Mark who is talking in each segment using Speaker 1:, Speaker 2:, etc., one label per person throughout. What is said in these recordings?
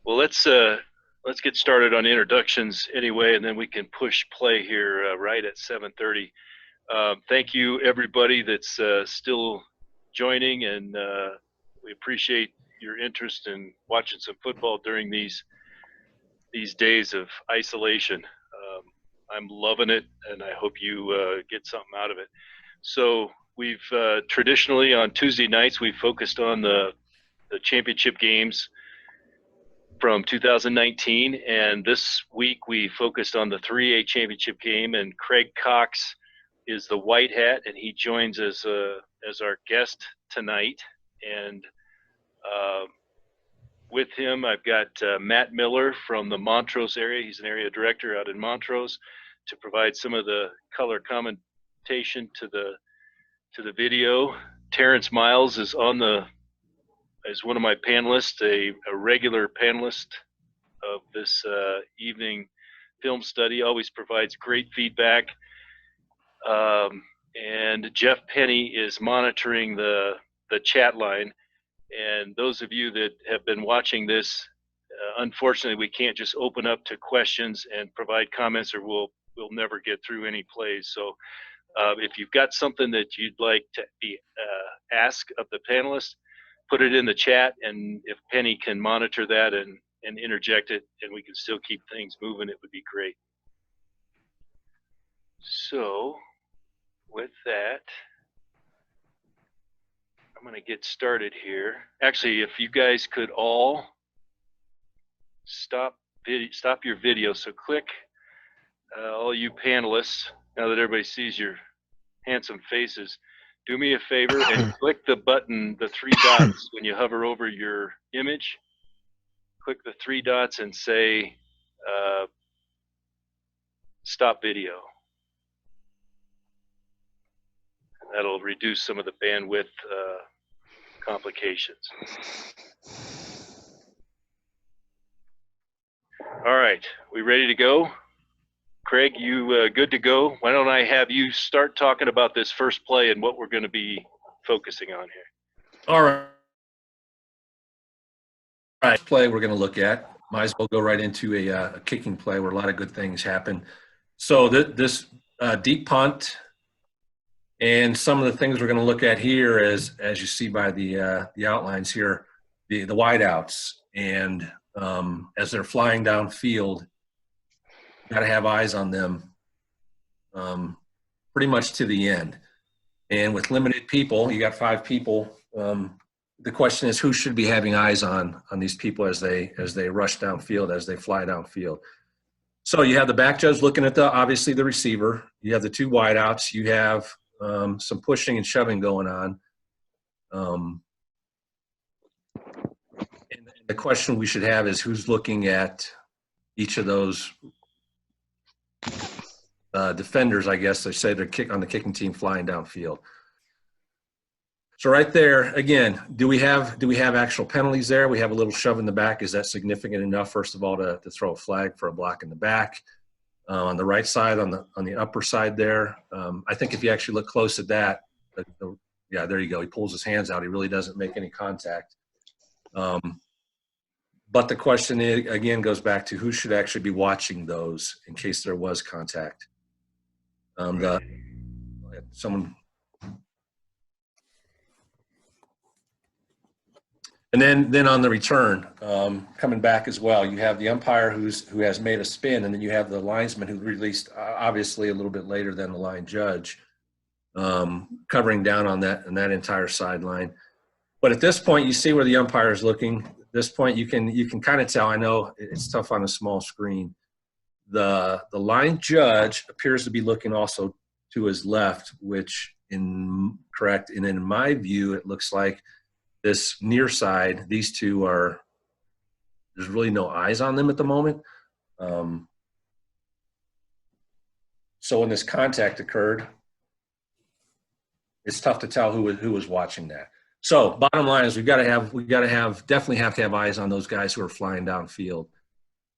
Speaker 1: Well, let's get started on introductions anyway, and then we can push play here right at 7:30. Thank you, everybody that's still joining, and we appreciate your interest in watching some football during these days of isolation. I'm loving it, and I hope you get something out of it. So we've traditionally on Tuesday nights we focused on the championship games from 2019, and this week we focused on the 3A championship game. And Craig Cox is the white hat, and he joins us as our guest tonight. And uh, with him, I've got Matt Miller from the Montrose area. He's an area director out in Montrose to provide some of the color commentation to the video. Terrence Miles is on the as one of my panelists, a regular panelist of this evening film study, always provides great feedback. And Jeff Penny is monitoring the chat line. And those of you that have been watching this, unfortunately, we can't just open up to questions and provide comments, or we'll never get through any plays. So if you've got something that you'd like to be ask of the panelists, put it in the chat, and if Penny can monitor that and interject it, and we can still keep things moving, it would be great. So with that, I'm going to get started here. Actually, if you guys could all stop your video. So click, all you panelists, now that everybody sees your handsome faces, do me a favor and click the button, the three dots, when you hover over your image. Click the three dots and say, stop video. And that'll reduce some of the bandwidth complications. All right, we ready to go? Craig, you good to go? Why don't I have you start talking about this first play and what we're going to be focusing on here?
Speaker 2: All right. All right, play we're going to look at. Might as well go right into a kicking play where a lot of good things happen. So this deep punt, and some of the things we're going to look at here as you see by the outlines here, the wideouts, and as they're flying downfield, got to have eyes on them pretty much to the end. And with limited people, you got 5 people. The question is, who should be having eyes on these people as they rush downfield, as they fly downfield. So you have the back judge looking at obviously the receiver. You have the 2 wideouts. You have some pushing and shoving going on. And the question we should have is, who's looking at each of those defenders, I guess they say they're on the kicking team flying downfield. So right there, again, do we have actual penalties there? We have a little shove in the back. Is that significant enough, first of all, to throw a flag for a block in the back? On the right side, on the upper side there, I think if you actually look close at that, yeah, there you go. He pulls his hands out. He really doesn't make any contact. But the question, again, goes back to who should actually be watching those in case there was contact. Someone. And then on the return, coming back as well, you have the umpire who has made a spin, and then you have the linesman who released obviously a little bit later than the line judge, covering down on that entire sideline. But at this point, you see where the umpire is looking. At this point, you can kind of tell. I know it's tough on a small screen. The line judge appears to be looking also to his left, which correct. And in my view, it looks like this near side, these 2 there's really no eyes on them at the moment. So when this contact occurred, it's tough to tell who was watching that. So bottom line is definitely have to have eyes on those guys who are flying downfield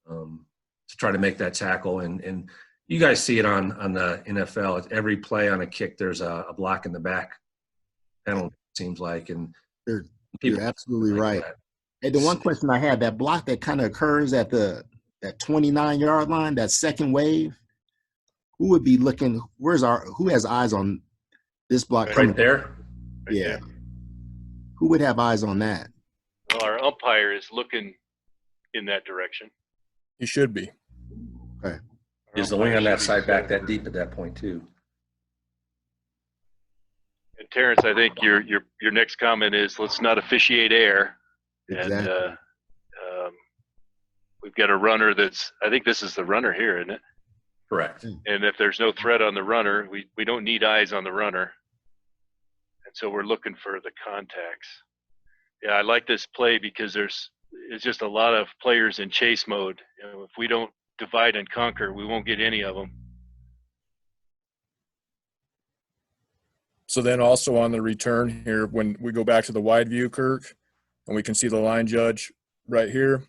Speaker 2: to try to make that tackle. And you guys see it on the NFL. It's every play on a kick, there's a block in the back penalty, it seems like. And
Speaker 3: You're absolutely right. Hey, the one question I had, that block that kind of occurs at that 29-yard line, that second wave, who would be looking? Who has eyes on this block coming?
Speaker 2: Right there.
Speaker 1: Right
Speaker 3: Yeah,
Speaker 1: there.
Speaker 3: who would have eyes on that?
Speaker 1: Well, our umpire is looking in that direction.
Speaker 4: He should be.
Speaker 3: Okay.
Speaker 2: Is the wing on that side back that deep at that point too?
Speaker 1: And Terrence, I think your next comment is let's not officiate air.
Speaker 3: Exactly.
Speaker 1: And we've got a runner I think this is the runner here, isn't it?
Speaker 2: Correct.
Speaker 1: And if there's no threat on the runner, we don't need eyes on the runner. And so we're looking for the contacts. Yeah, I like this play because it's just a lot of players in chase mode. If we don't divide and conquer, we won't get any of them.
Speaker 4: So then also on the return here, when we go back to the wide view, Kirk, and we can see the line judge right here,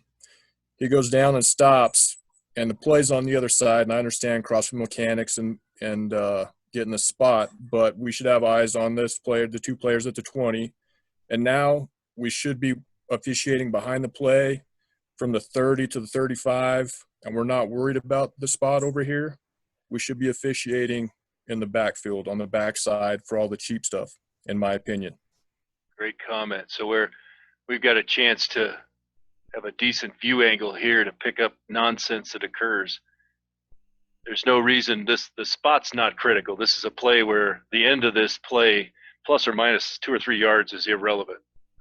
Speaker 4: he goes down and stops, and the play's on the other side. And I understand crossfield mechanics and getting the spot, but we should have eyes on this player, the two players at the 20. And now we should be officiating behind the play from the 30 to the 35, and we're not worried about the spot over here. We should be officiating in the backfield on the backside for all the cheap stuff, in my opinion.
Speaker 1: Great comment. So we've got a chance to have a decent view angle here to pick up nonsense that occurs. There's no reason the spot's not critical. This is a play where the end of this play, plus or minus 2 or 3 yards, is irrelevant.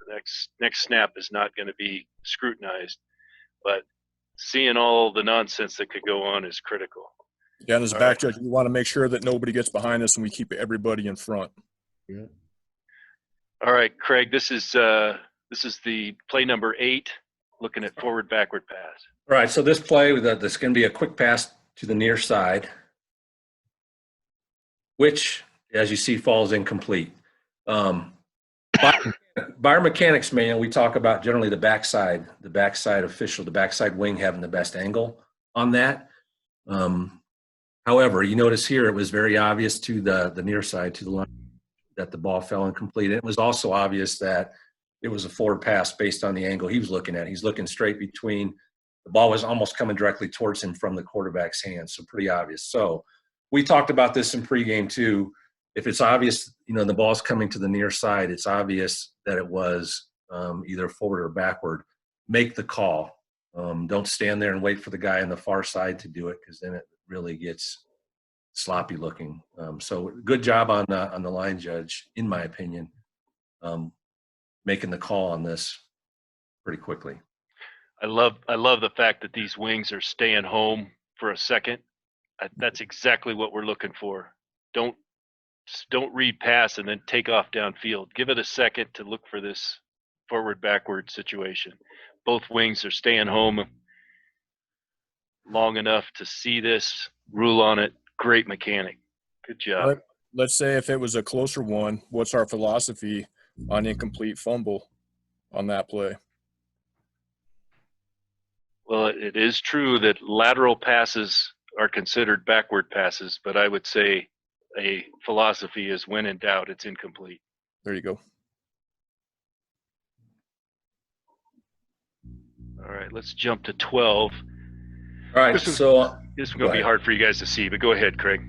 Speaker 1: The next snap is not going to be scrutinized, but seeing all the nonsense that could go on is critical.
Speaker 4: Yeah, and as a back judge, we want to make sure that nobody gets behind us and we keep everybody in front.
Speaker 3: Yeah.
Speaker 1: All right, Craig, this is the play number 8, looking at forward backward pass.
Speaker 2: All right, so this play, this going to be a quick pass to the near side, which, as you see, falls incomplete. By our mechanics manual, we talk about generally the backside official, the backside wing having the best angle on that. However, you notice here it was very obvious to the near side, to the line, that the ball fell incomplete. And it was also obvious that it was a forward pass based on the angle he was looking at. He's looking straight between. The ball was almost coming directly towards him from the quarterback's hands, so pretty obvious. So we talked about this in pregame too. If it's obvious, the ball's coming to the near side, it's obvious that it was either forward or backward. Make the call. Don't stand there and wait for the guy on the far side to do it, because then it really gets sloppy looking. So good job on the line judge, in my opinion, making the call on this pretty quickly.
Speaker 1: I love the fact that these wings are staying home for a second. That's exactly what we're looking for. Don't read pass and then take off downfield. Give it a second to look for this forward backward situation. Both wings are staying home long enough to see this, rule on it. Great mechanic. Good job.
Speaker 4: Let's say if it was a closer one, what's our philosophy on incomplete fumble on that play?
Speaker 1: Well, it is true that lateral passes are considered backward passes, but I would say a philosophy is when in doubt, it's incomplete.
Speaker 4: There you go.
Speaker 1: All right, let's jump to 12.
Speaker 2: All right,
Speaker 1: This is going to be hard for you guys to see, but go ahead, Craig.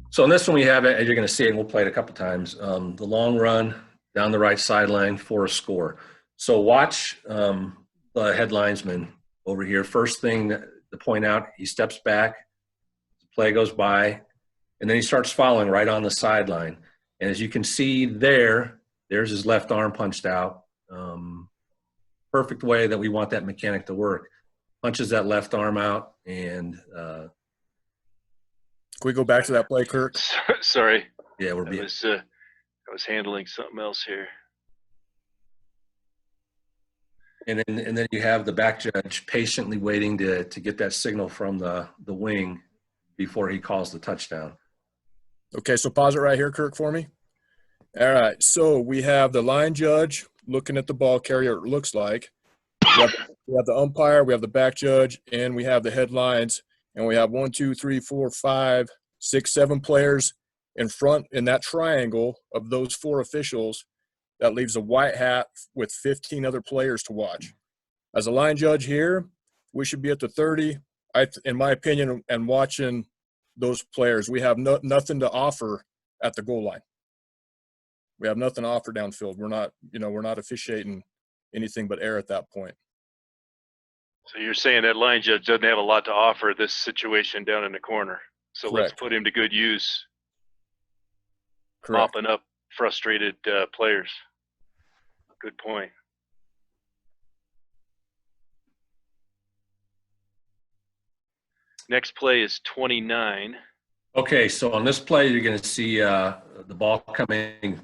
Speaker 2: So in this one, we have it, as you're going to see it, and we'll play it a couple times. The long run down the right sideline for a score. So watch the head linesman over here. First thing to point out, he steps back, the play goes by, and then he starts following right on the sideline. And as you can see there's his left arm punched out. Perfect way that we want that mechanic to work. Punches that left arm out, and
Speaker 4: can we go back to that play, Kirk?
Speaker 1: Sorry.
Speaker 2: Yeah,
Speaker 1: I was handling something else here.
Speaker 2: And then you have the back judge patiently waiting to get that signal from the wing before he calls the touchdown.
Speaker 4: Okay, so pause it right here, Kirk, for me. All right, so we have the line judge looking at the ball carrier, it looks like. We have the umpire, we have the back judge, and we have the headlines. And we have 1, 2, 3, 4, 5, 6, 7 players in front in that triangle of those 4 officials. That leaves a white hat with 15 other players to watch. As a line judge here, we should be at the 30. In my opinion, and watching those players, we have nothing to offer at the goal line. We have nothing to offer downfield. We're not officiating anything but air at that point.
Speaker 1: So you're saying that line judge doesn't have a lot to offer this situation down in the corner. So
Speaker 4: Correct.
Speaker 1: let's put him to good use,
Speaker 4: Correct.
Speaker 1: mopping up frustrated players. Good point. Next play is 29.
Speaker 2: Okay, so on this play, you're going to see the ball coming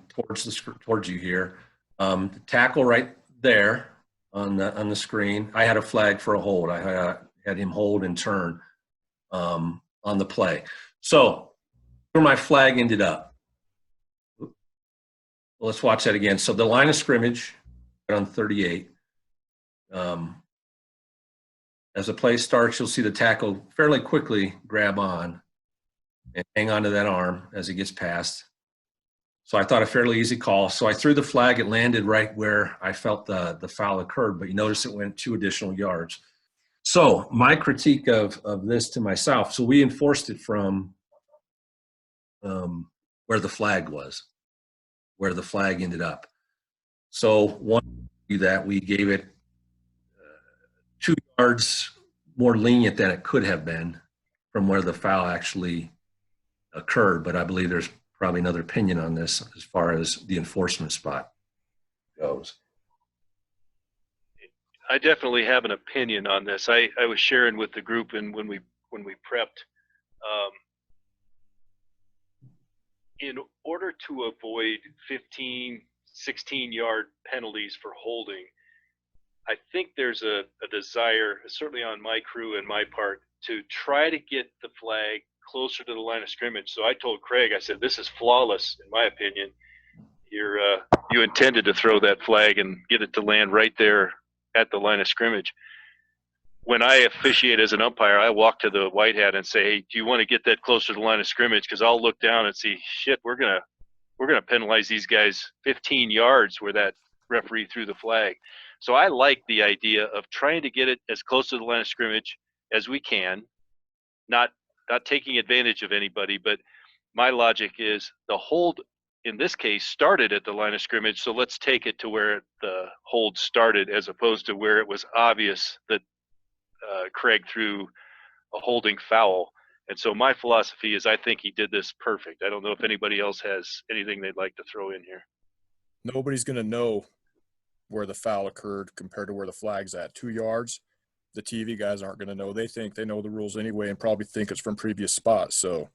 Speaker 2: towards you here. The tackle right there on the screen. I had a flag for a hold. I had him hold and turn on the play. So where my flag ended up. Well, let's watch that again. So the line of scrimmage on 38. As the play starts, you'll see the tackle fairly quickly grab on and hang on to that arm as it gets past. So I thought a fairly easy call. So I threw the flag. It landed right where I felt the foul occurred, but you notice it went 2 additional yards. So my critique of this to myself, so we enforced it from where the flag was, where the flag ended up. So one, that we gave it 2 yards more lenient than it could have been from where the foul actually occurred, but I believe there's probably another opinion on this as far as the enforcement spot goes.
Speaker 1: I definitely have an opinion on this. I was sharing with the group, and when we prepped, in order to avoid 15, 16-yard penalties for holding, I think there's a desire, certainly on my crew and my part, to try to get the flag closer to the line of scrimmage. So I told Craig, I said, this is flawless, in my opinion. You intended to throw that flag and get it to land right there at the line of scrimmage. When I officiate as an umpire, I walk to the white hat and say, hey, do you want to get that closer to the line of scrimmage? Because I'll look down and see, shit, we're gonna penalize these guys 15 yards where that referee threw the flag. So I like the idea of trying to get it as close to the line of scrimmage as we can, not taking advantage of anybody, but my logic is the hold in this case started at the line of scrimmage, so let's take it to where the hold started as opposed to where it was obvious that Craig threw a holding foul. And so my philosophy is I think he did this perfect. I don't know if anybody else has anything they'd like to throw in here.
Speaker 4: Nobody's going to know where the foul occurred compared to where the flag's at. 2 yards, the TV guys aren't going to know. They think they know the rules anyway and probably think it's from previous spots. So,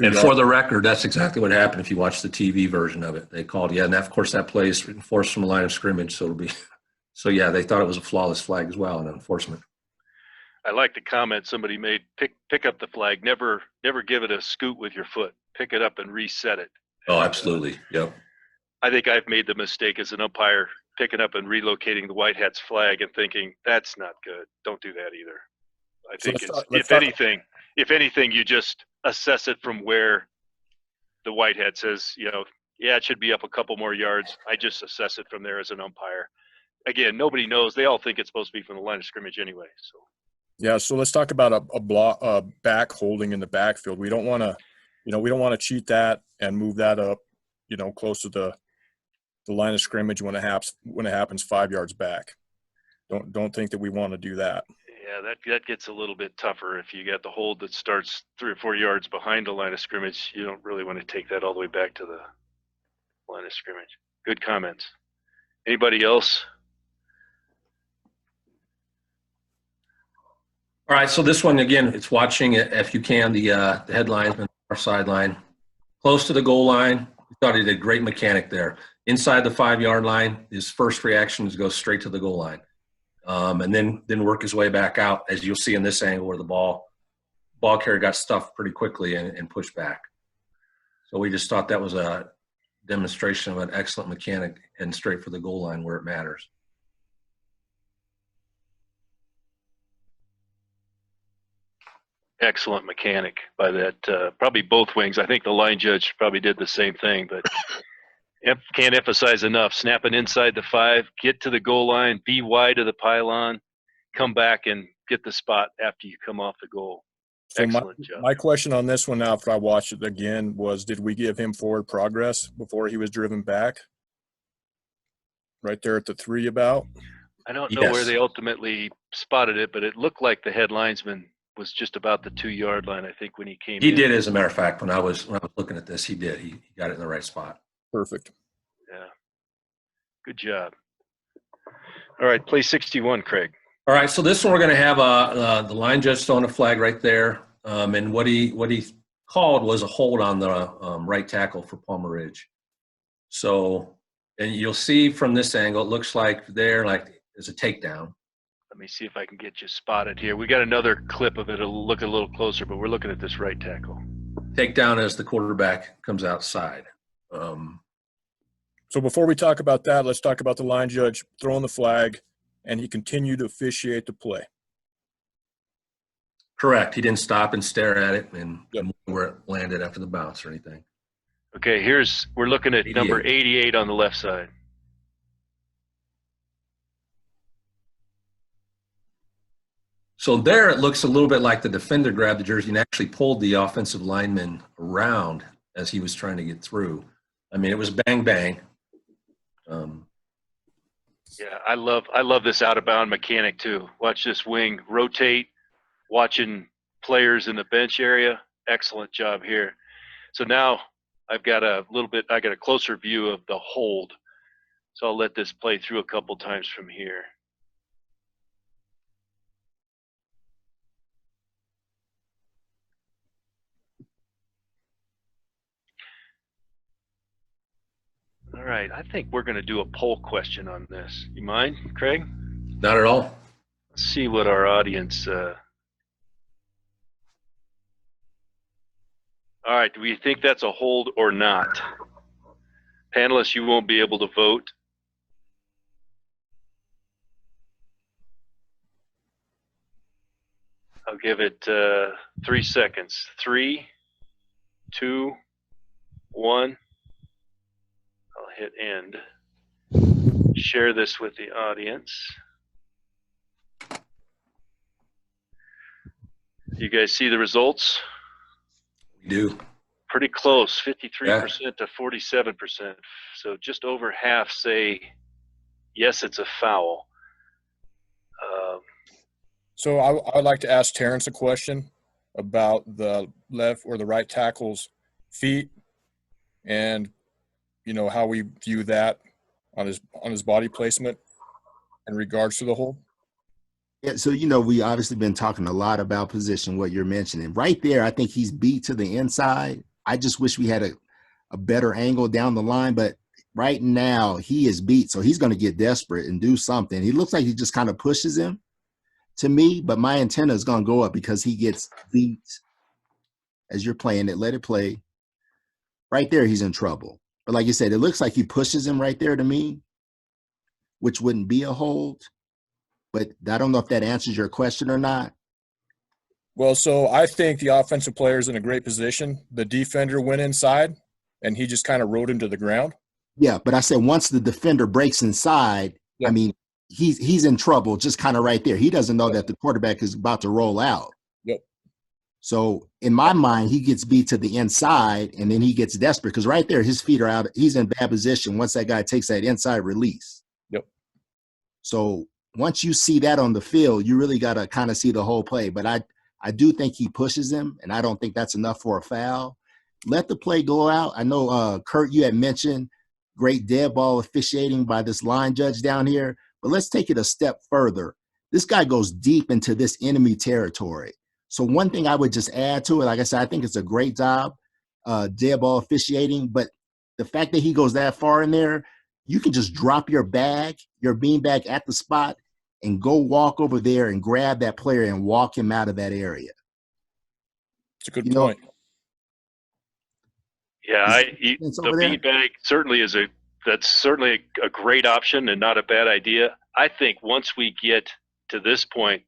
Speaker 2: and for the record, that's exactly what happened if you watch the TV version of it. They called, yeah, and of course that play is enforced from the line of scrimmage, so it'll be – so, yeah, they thought it was a flawless flag as well in enforcement.
Speaker 1: I like the comment somebody made, pick up the flag, never give it a scoot with your foot. Pick it up and reset it.
Speaker 2: Oh, absolutely, yep.
Speaker 1: I think I've made the mistake as an umpire picking up and relocating the white hat's flag and thinking, that's not good. Don't do that either. I think if anything, you just assess it from where the white hat says, yeah, it should be up a couple more yards. I just assess it from there as an umpire. Again, nobody knows. They all think it's supposed to be from the line of scrimmage anyway. So.
Speaker 4: Yeah, so let's talk about a back holding in the backfield. We don't want to, cheat that and move that up, close to the line of scrimmage when it happens 5 yards back. Don't think that we want to do that.
Speaker 1: Yeah, that gets a little bit tougher if you got the hold that starts 3 or 4 yards behind the line of scrimmage. You don't really want to take that all the way back to the line of scrimmage. Good comments. Anybody else?
Speaker 2: All right, so this one, again, it's watching it, if you can, the head linesman, our sideline, close to the goal line. We thought he did great mechanic there. Inside the 5-yard line, his first reaction is go straight to the goal line. And then work his way back out, as you'll see in this angle where the ball carrier got stuffed pretty quickly and pushed back. So we just thought that was a demonstration of an excellent mechanic and straight for the goal line where it matters.
Speaker 1: Excellent mechanic by that. Probably both wings. I think the line judge probably did the same thing, but Can't emphasize enough. Snapping inside the 5, get to the goal line, be wide of the pylon, come back and get the spot after you come off the goal.
Speaker 4: So
Speaker 1: Excellent job.
Speaker 4: my question on this one now, after I watched it again, was did we give him forward progress before he was driven back? Right there at the 3 about.
Speaker 1: I don't know where
Speaker 2: Yes.
Speaker 1: they ultimately spotted it, but it looked like the head linesman was just about the 2-yard line, I think, when he came
Speaker 2: He
Speaker 1: in.
Speaker 2: did, as a matter of fact, when I was looking at this, he did. He got it in the right spot.
Speaker 4: Perfect.
Speaker 1: Yeah. Good job. All right, play 61, Craig.
Speaker 2: All right, so this one we're going to have the line judge throwing a flag right there, and what he called was a hold on the right tackle for Palmer Ridge. So, and you'll see from this angle, it looks like there, like there's a takedown.
Speaker 1: Let me see if I can get you spotted here. We got another clip of it. It'll look a little closer, but we're looking at this right tackle.
Speaker 2: Takedown as the quarterback comes outside.
Speaker 4: So before we talk about that, let's talk about the line judge throwing the flag, and he continued to officiate the play.
Speaker 2: Correct. He didn't stop and stare at it and where it landed after the bounce or anything.
Speaker 1: Okay, we're looking at
Speaker 2: 88.
Speaker 1: number 88 on the left side.
Speaker 2: So there it looks a little bit like the defender grabbed the jersey and actually pulled the offensive lineman around as he was trying to get through. I mean, it was bang, bang.
Speaker 1: Yeah, I love this out of bound mechanic too. Watch this wing rotate, watching players in the bench area. Excellent job here. So now I got a closer view of the hold. So I'll let this play through a couple times from here. All right, I think we're going to do a poll question on this. You mind, Craig?
Speaker 2: Not at all.
Speaker 1: Let's see what our audience. All right, do we think that's a hold or not? Panelists, you won't be able to vote. I'll give it 3 seconds. 3, 2, 1. I'll hit end. Share this with the audience. You guys see the results?
Speaker 2: We do.
Speaker 1: Pretty close, 53% to 47%. So just over half say, yes, it's a foul.
Speaker 4: So I would like to ask Terrence a question about the left or the right tackle's feet, and how we view that on his body placement in regards to the hold.
Speaker 3: Yeah, so we obviously been talking a lot about position, what you're mentioning. Right there, I think he's beat to the inside. I just wish we had a better angle down the line, but right now he is beat, so he's going to get desperate and do something. He looks like he just kind of pushes him to me, but my antenna is going to go up because he gets beat as you're playing it. Let it play. Right there, he's in trouble. But like you said, it looks like he pushes him right there to me, which wouldn't be a hold. But I don't know if that answers your question or not.
Speaker 4: Well, so I think the offensive player is in a great position. The defender went inside, and he just kind of rode him to the ground.
Speaker 3: Yeah, but I said once the defender breaks inside,
Speaker 4: Yep.
Speaker 3: I mean, he's in trouble just kind of right there. He doesn't know that the quarterback is about to roll out.
Speaker 4: Yep.
Speaker 3: So in my mind, he gets beat to the inside, and then he gets desperate because right there, his feet are out. He's in bad position once that guy takes that inside release.
Speaker 4: Yep.
Speaker 3: So once you see that on the field, you really got to kind of see the whole play. But I do think he pushes him, and I don't think that's enough for a foul. Let the play go out. I know, Kurt, you had mentioned great dead ball officiating by this line judge down here, but let's take it a step further. This guy goes deep into this enemy territory. So one thing I would just add to it, like I said, I think it's a great job, dead ball officiating, but the fact that he goes that far in there, you can just drop your bean bag at the spot and go walk over there and grab that player and walk him out of that area.
Speaker 4: It's a good point.
Speaker 1: Yeah, the bean bag certainly that's certainly a great option and not a bad idea. I think once we get to this point,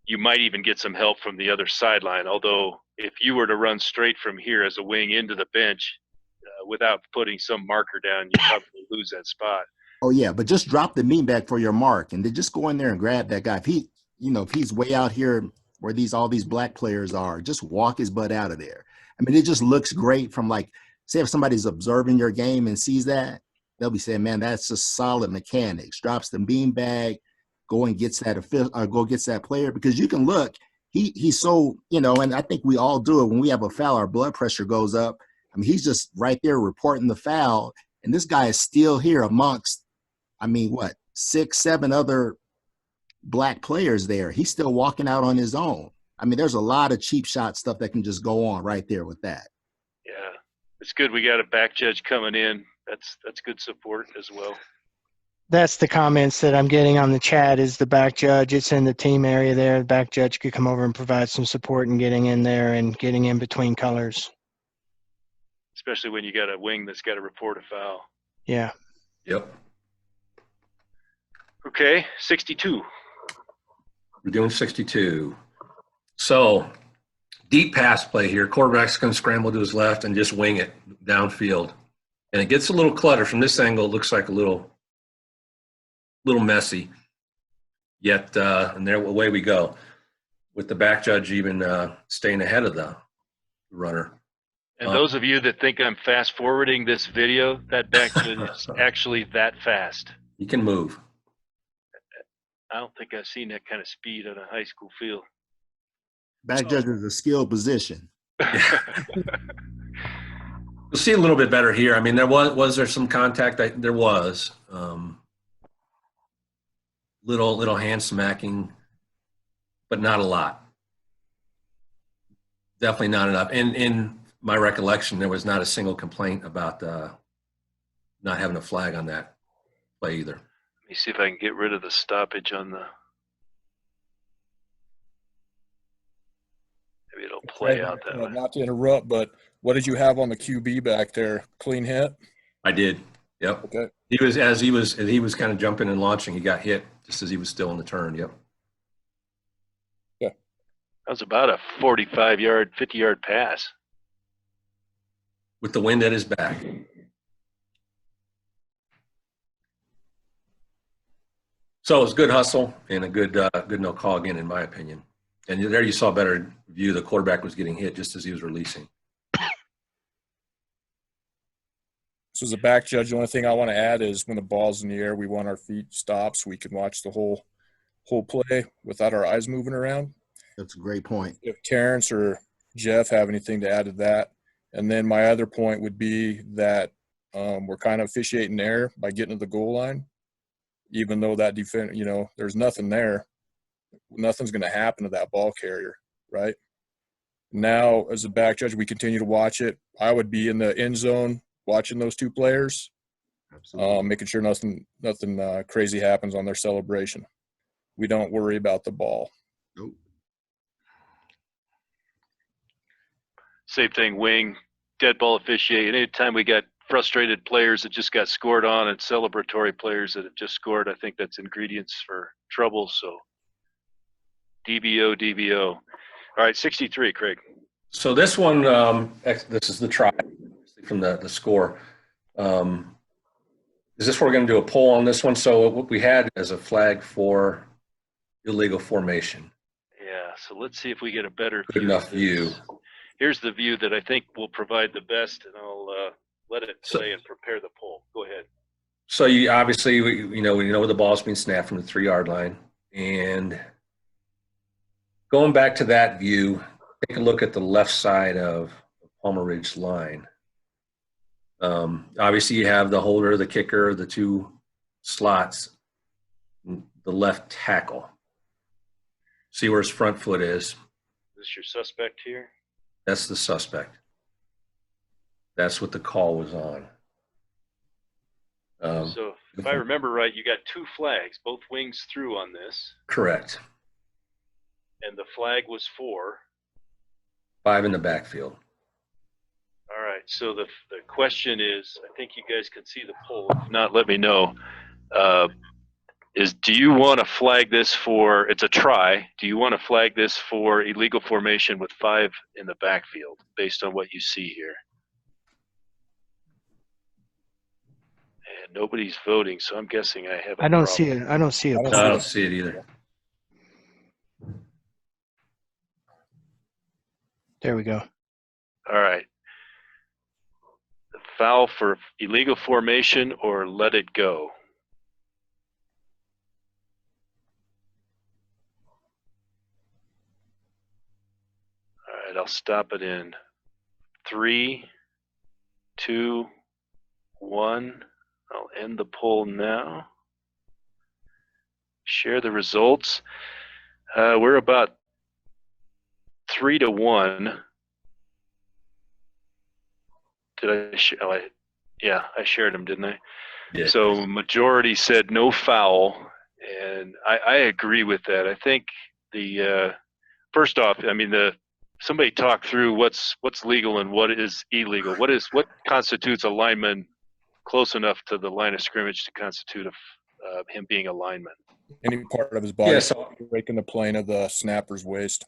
Speaker 1: you might even get some help from the other sideline. Although if you were to run straight from here as a wing into the bench, without putting some marker down, you probably lose that spot.
Speaker 3: Oh yeah, but just drop the beanbag for your mark, and then just go in there and grab that guy. If he, if he's way out here where all these black players are, just walk his butt out of there. I mean, it just looks great from like, say if somebody's observing your game and sees that, they'll be saying, "Man, that's just solid mechanics." Drops the beanbag, go and gets that go gets that player, because you can look. He's so, and I think we all do it when we have a foul, our blood pressure goes up. I mean, he's just right there reporting the foul, and this guy is still here amongst, I mean, what, 6, 7 other black players there. He's still walking out on his own. I mean, there's a lot of cheap shot stuff that can just go on right there with that.
Speaker 1: Yeah, it's good. We got a back judge coming in. That's good support as well.
Speaker 5: That's the comments that I'm getting on the chat is the back judge. It's in the team area there. The back judge could come over and provide some support and getting in there and getting in between colors.
Speaker 1: Especially when you got a wing that's got to report a foul.
Speaker 5: Yeah.
Speaker 2: Yep.
Speaker 1: Okay, 62.
Speaker 2: We're doing 62. So deep pass play here. Quarterback's going to scramble to his left and just wing it downfield. And it gets a little cluttered. From this angle, it looks like a little messy. Yet, and there away we go. With the back judge even staying ahead of the runner.
Speaker 1: And those of you that think I'm fast forwarding this video, that back judge is actually that fast.
Speaker 2: He can move.
Speaker 1: I don't think I've seen that kind of speed on a high school field.
Speaker 3: Back judge is a skilled position.
Speaker 2: You'll see a little bit better here. I mean, was there some contact? There was. Little hand smacking, but not a lot. Definitely not enough. In my recollection, there was not a single complaint about not having a flag on that play either.
Speaker 1: Let me see if I can get rid of the stoppage on the. Maybe it'll play out that way.
Speaker 4: Not to interrupt, but what did you have on the QB back there? Clean hit?
Speaker 2: I did. Yep.
Speaker 4: Okay.
Speaker 2: He was kind of jumping and launching. He got hit just as he was still in the turn. Yep.
Speaker 1: That was about a 45-yard, 50-yard pass.
Speaker 2: With the wind at his back. So it was good hustle and a good no call again, in my opinion. And there you saw a better view. The quarterback was getting hit just as he was releasing.
Speaker 4: So as a back judge, the only thing I want to add is when the ball's in the air, we want our feet stopped so we can watch the whole play without our eyes moving around.
Speaker 3: That's a great point.
Speaker 4: If Terrence or Jeff have anything to add to that. And then my other point would be that we're kind of officiating there by getting to the goal line, even though that there's nothing there. Nothing's going to happen to that ball carrier, right? Now, as a back judge, we continue to watch it. I would be in the end zone watching those two players, making sure nothing crazy happens on their celebration. We don't worry about the ball.
Speaker 3: Nope.
Speaker 1: Same thing, wing, dead ball officiate. Anytime we got frustrated players that just got scored on and celebratory players that have just scored, I think that's ingredients for trouble. So DBO. All right, 63, Craig.
Speaker 2: So this one, this is the try from the score. Is this where we're going to do a poll on this one? So what we had as a flag for illegal formation.
Speaker 1: Yeah, so let's see if we get a better
Speaker 2: Good enough view.
Speaker 1: Here's the view that I think will provide the best, and I'll let it play and prepare the poll. Go ahead.
Speaker 2: So you obviously, we know the ball's being snapped from the 3-yard line. And going back to that view, take a look at the left side of Palmer Ridge line. Obviously, you have the holder, the kicker, the two slots, the left tackle. See where his front foot is.
Speaker 1: Is this your suspect here?
Speaker 2: That's the suspect. That's what the call was on.
Speaker 1: So if I remember right, you got two flags, both wings through on this.
Speaker 2: Correct.
Speaker 1: And the flag was for?
Speaker 2: 5 in the backfield.
Speaker 1: All right, so the question is, I think you guys can see the poll. If not, let me know. Do you want to flag this for, it's a try, do you want to flag this for illegal formation with 5 in the backfield based on what you see here? Nobody's voting, so I'm guessing I have a
Speaker 5: I don't
Speaker 1: problem.
Speaker 5: see it. I don't see a
Speaker 4: I don't
Speaker 2: No, I
Speaker 5: poll.
Speaker 2: don't see it either.
Speaker 5: There we go.
Speaker 1: All right. Foul for illegal formation or let it go? All right, I'll stop it in 3, 2, 1. I'll end the poll now. Share the results. We're about 3 to 1. Did I? Yeah, I shared them, didn't I?
Speaker 2: Yeah.
Speaker 1: So majority said no foul, and I agree with that. I think the first off, I mean somebody talk through what's legal and what is illegal. What constitutes a lineman close enough to the line of scrimmage to constitute him being a lineman?
Speaker 4: Any part of his body
Speaker 2: Yeah, so
Speaker 4: breaking the plane of the snapper's waist.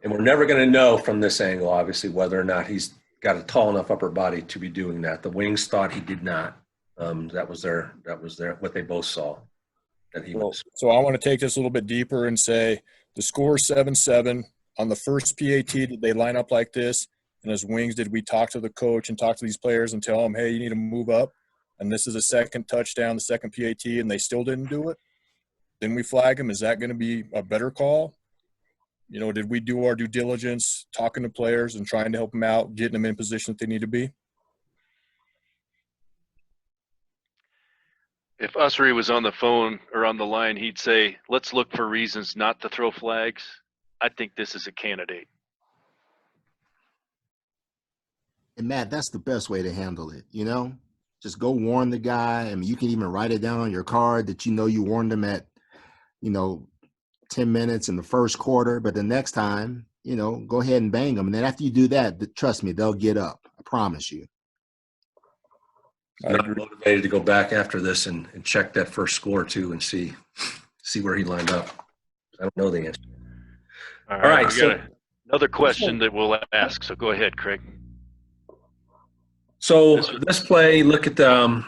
Speaker 2: and we're never going to know from this angle, obviously, whether or not he's got a tall enough upper body to be doing that. The wings thought he did not. That was what they both saw. That he was.
Speaker 4: So I want to take this a little bit deeper and say the score 7-7 on the first PAT. Did they line up like this? And as wings, did we talk to the coach and talk to these players and tell them, hey, you need to move up? And this is a second touchdown, the second PAT, and they still didn't do it? Then we flag him. Is that going to be a better call? You know, did we do our due diligence, talking to players and trying to help them out, getting them in position that they need to be?
Speaker 1: If Usry was on the phone or on the line, he'd say, let's look for reasons not to throw flags. I think this is a candidate.
Speaker 3: And Matt, that's the best way to handle it, you know? Just go warn the guy. I mean, you can even write it down on your card that you know you warned him at, 10 minutes in the first quarter, but the next time, go ahead and bang them. And then after you do that, trust me, they'll get up. I promise you.
Speaker 2: I'm motivated to go back after this and check that first score too and see where he lined up. I don't know the answer.
Speaker 1: All
Speaker 2: All right,
Speaker 1: we got another question that we'll ask. So go ahead, Craig.
Speaker 2: So this play, look at the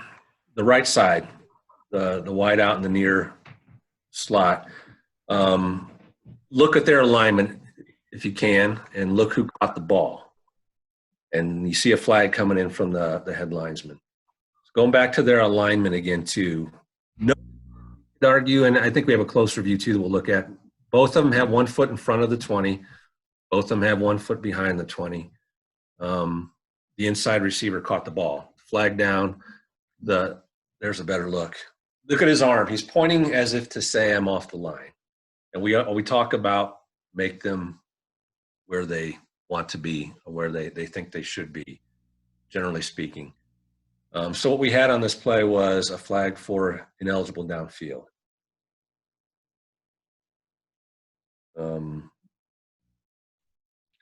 Speaker 2: right side, the wide out in the near slot. Look at their alignment if you can, and look who caught the ball. And you see a flag coming in from the head linesman. So going back to their alignment again too. No argue, and I think we have a closer view too that we'll look at. Both of them have 1 foot in front of the 20. Both of them have 1 foot behind the 20. The inside receiver caught the ball. Flag down. There's a better look. Look at his arm. He's pointing as if to say, I'm off the line. And we talk about make them where they want to be or where they think they should be, generally speaking. So what we had on this play was a flag for ineligible downfield.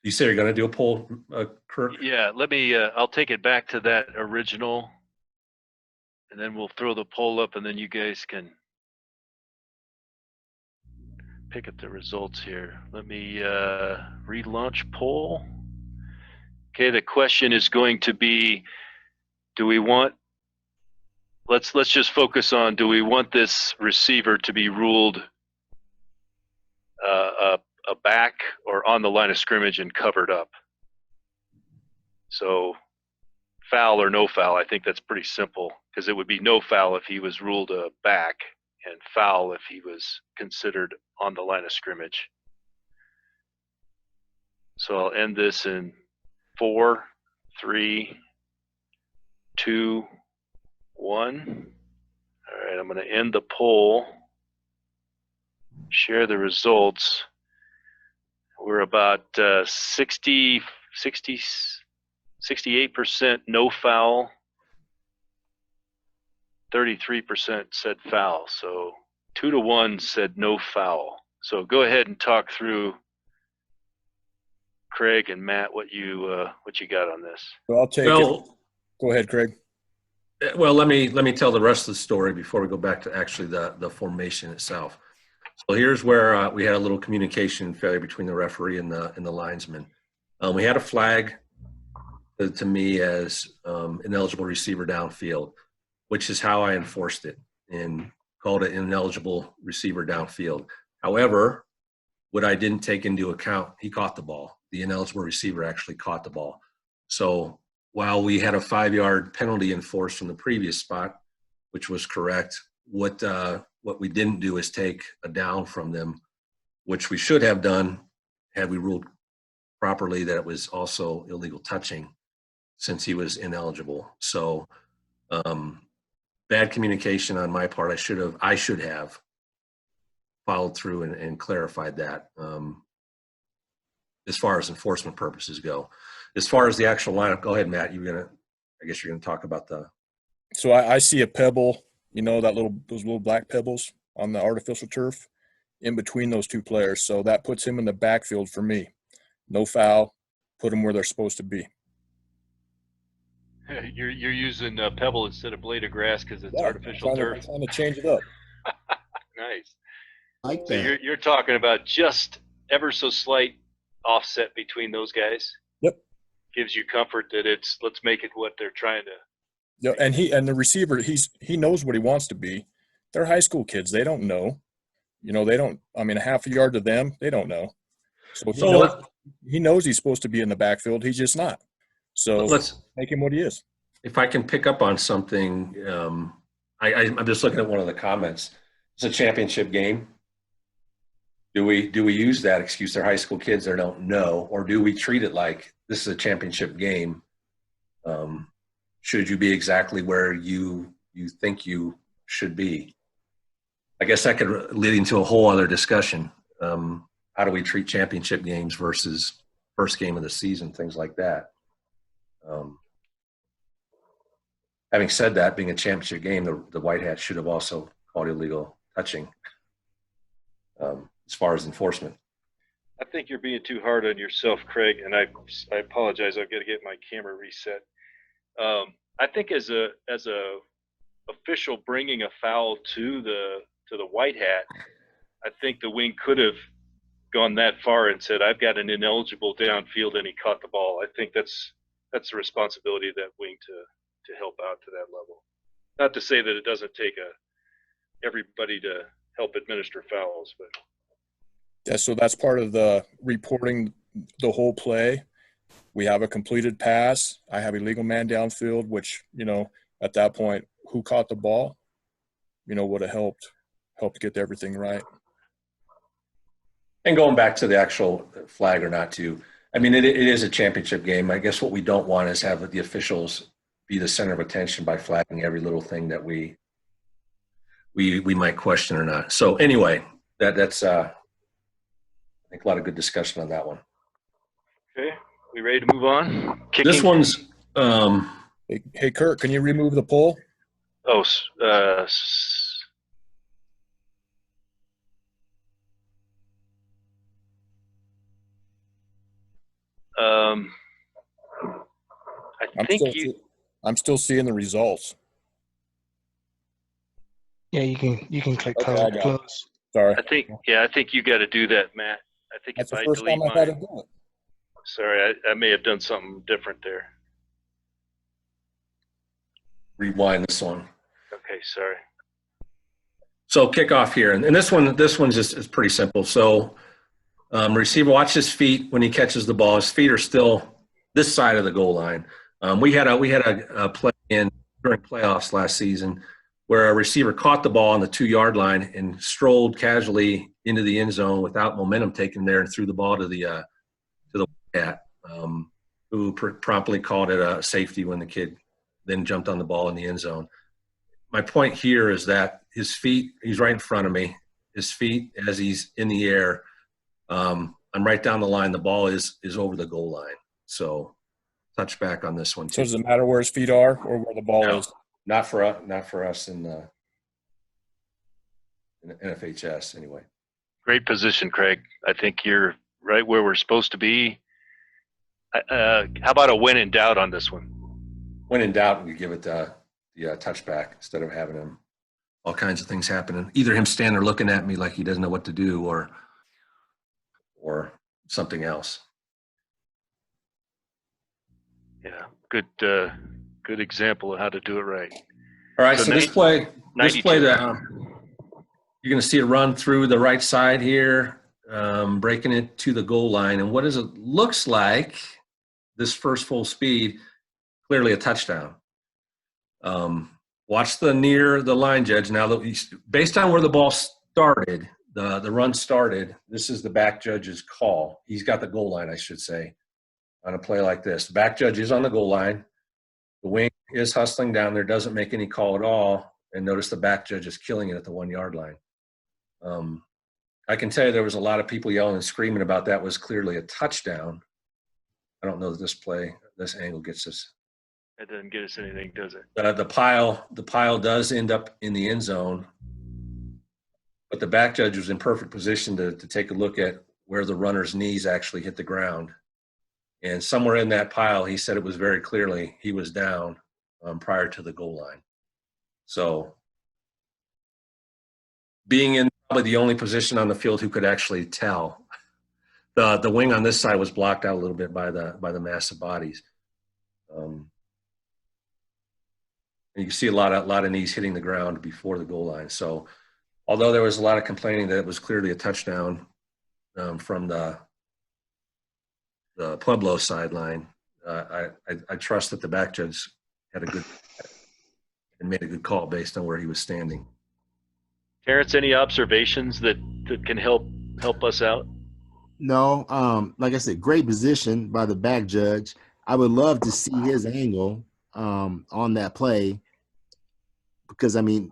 Speaker 2: You say you're going to do a poll, Kirk?
Speaker 1: Yeah, let me, I'll take it back to that original, and then we'll throw the poll up, and then you guys can pick up the results here. Let me relaunch poll. Okay, the question is going to be, do we want, let's just focus on, do we want this receiver to be ruled a back or on the line of scrimmage and covered up? So foul or no foul, I think that's pretty simple, because it would be no foul if he was ruled a back and foul if he was considered on the line of scrimmage. So I'll end this in 4, 3, 2, 1. All right, I'm going to end the poll, share the results. We're about 68% no foul, 33% said foul. So 2 to 1 said no foul. So go ahead and talk through, Craig and Matt, what you got on this.
Speaker 4: So I'll take it. Go ahead, Craig.
Speaker 2: Well, let me tell the rest of the story before we go back to actually the formation itself. So here's where we had a little communication failure between the referee and the linesman. We had a flag to me as an ineligible receiver downfield, which is how I enforced it and called it an ineligible receiver downfield. However, what I didn't take into account, he caught the ball. The ineligible receiver actually caught the ball. So while we had a 5-yard penalty enforced from the previous spot, which was correct, what we didn't do is take a down from them, which we should have done had we ruled properly that it was also illegal touching since he was ineligible. So bad communication on my part. I should have followed through and clarified that as far as enforcement purposes go. As far as the actual lineup, go ahead, Matt. I guess you're gonna talk about the.
Speaker 4: So I see a pebble, those little black pebbles on the artificial turf in between those two players. So that puts him in the backfield for me. No foul, put them where they're supposed to be.
Speaker 1: You're using pebble instead of blade of grass because it's artificial
Speaker 4: I'm
Speaker 1: turf.
Speaker 4: trying to change it up.
Speaker 1: Nice.
Speaker 3: Like
Speaker 1: So
Speaker 3: that.
Speaker 1: you're talking about just ever so slight offset between those guys.
Speaker 4: Yep.
Speaker 1: Gives you comfort that let's make it what they're trying to.
Speaker 4: Yeah, and the receiver, he knows what he wants to be. They're high school kids. They don't know. They don't. I mean, a half a yard to them, they don't know. So he knows he's supposed to be in the backfield. He's just not. So let's make him what he is.
Speaker 2: If I can pick up on something, I'm just looking at one of the comments. It's a championship game. Do we use that excuse? They're high school kids. They don't know, or do we treat it like this is a championship game? Should you be exactly where you think you should be? I guess that could lead into a whole other discussion. How do we treat championship games versus first game of the season, things like that? Having said that, being a championship game, the White Hats should have also called illegal touching as far as enforcement.
Speaker 1: I think you're being too hard on yourself, Craig, and I apologize. I've got to get my camera reset. I think as a official bringing a foul to the White Hat, I think the wing could have gone that far and said, "I've got an ineligible downfield," and he caught the ball. I think that's the responsibility of that wing to help out to that level. Not to say that it doesn't take everybody to help administer fouls, but
Speaker 4: yeah. So that's part of the reporting the whole play. We have a completed pass. I have a legal man downfield, which at that point, who caught the ball, would have helped get everything right.
Speaker 2: And going back to the actual flag or not to, I mean, it is a championship game. I guess what we don't want is have the officials be the center of attention by flagging every little thing that we might question or not. So anyway, that's I think a lot of good discussion on that one.
Speaker 1: okay. We ready to move on? Kicking.
Speaker 2: This one's
Speaker 4: Hey, Kurt, can you remove the poll?
Speaker 1: Oh,
Speaker 4: I'm still seeing the results.
Speaker 5: Yeah, you can click
Speaker 4: Okay, I got it.
Speaker 5: close.
Speaker 4: Sorry.
Speaker 1: I think you got to do that, Matt. I think
Speaker 4: That's
Speaker 1: if
Speaker 4: the
Speaker 1: I
Speaker 4: first
Speaker 1: delete
Speaker 4: time I've had
Speaker 1: mine,
Speaker 4: to do it.
Speaker 1: sorry, I may have done something different there.
Speaker 2: rewind this one.
Speaker 1: Okay, sorry.
Speaker 2: So kickoff here, and this one's just is pretty simple. So receiver, watch his feet when he catches the ball. His feet are still this side of the goal line. We had a play in during playoffs last season where a receiver caught the ball on the 2-yard line and strolled casually into the end zone without momentum taken there and threw the ball to the cat, who promptly called it a safety when the kid then jumped on the ball in the end zone. My point here is that his feet, he's right in front of me. His feet, as he's in the air, I'm right down the line. The ball is over the goal line. So touch back on this one too.
Speaker 4: So does it matter where his feet are or where the ball is?
Speaker 2: Not for us in NFHS anyway.
Speaker 1: Great position, Craig. I think you're right where we're supposed to be. How about a when in doubt on this one?
Speaker 2: When in doubt, we give it the touchback instead of having him all kinds of things happening. Either him standing there looking at me like he doesn't know what to do, or something else.
Speaker 1: Yeah, good example of how to do it right.
Speaker 2: All right,
Speaker 1: So
Speaker 2: so this play,
Speaker 1: 92.
Speaker 2: you're going to see it run through the right side here, breaking it to the goal line. And what does it looks like? This first full speed, clearly a touchdown. Watch the near the line judge. Now, based on where the ball started, the run started, this is the back judge's call. He's got the goal line, I should say, on a play like this. The back judge is on the goal line. The wing is hustling down there, doesn't make any call at all. And notice the back judge is killing it at the 1 yard line. I can tell you there was a lot of people yelling and screaming about that was clearly a touchdown. I don't know that this angle gets us.
Speaker 1: That doesn't get us anything, does it?
Speaker 2: The pile does end up in the end zone, but the back judge was in perfect position to take a look at where the runner's knees actually hit the ground. And somewhere in that pile, he said it was very clearly he was down prior to the goal line. So being in probably the only position on the field who could actually tell. The wing on this side was blocked out a little bit by the massive bodies. And you can see a lot of knees hitting the ground before the goal line. So although there was a lot of complaining that it was clearly a touchdown from the Pueblo sideline, I trust that the back judge had a good and made a good call based on where he was standing.
Speaker 1: Terrence, any observations that can help us out?
Speaker 3: No, like I said, great position by the back judge. I would love to see his angle on that play because, I mean,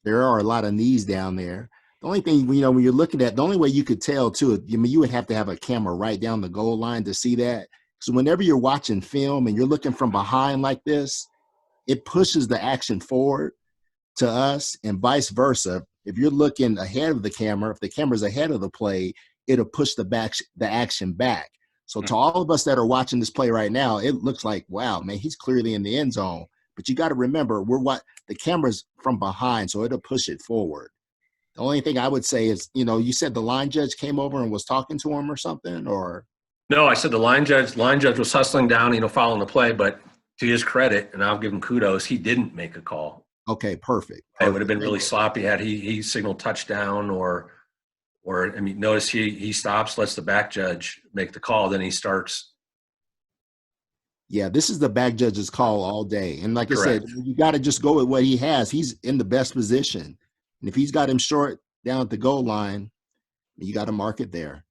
Speaker 3: there are a lot of knees down there. The only thing, when you're looking at, the only way you could tell too, I mean, you would have to have a camera right down the goal line to see that. So whenever you're watching film and you're looking from behind like this, it pushes the action forward to us and vice versa. If you're looking ahead of the camera, if the camera's ahead of the play, it'll push the action back. So to all of us that are watching this play right now, it looks like, wow, man, he's clearly in the end zone. But you got to remember, the camera's from behind, so it'll push it forward. The only thing I would say is, you said the line judge came over and was talking to him or something, or?
Speaker 2: No, I said the line judge was hustling down, following the play, but to his credit, and I'll give him kudos, he didn't make a call.
Speaker 3: Okay, perfect.
Speaker 2: It would have been really sloppy had he signaled touchdown or I mean, notice he stops, lets the back judge make the call, then he starts.
Speaker 3: Yeah, this is the back judge's call all day. And like
Speaker 2: Correct.
Speaker 3: I said, you got to just go with what he has. He's in the best position. And if he's got him short down at the goal line, you got to mark it there.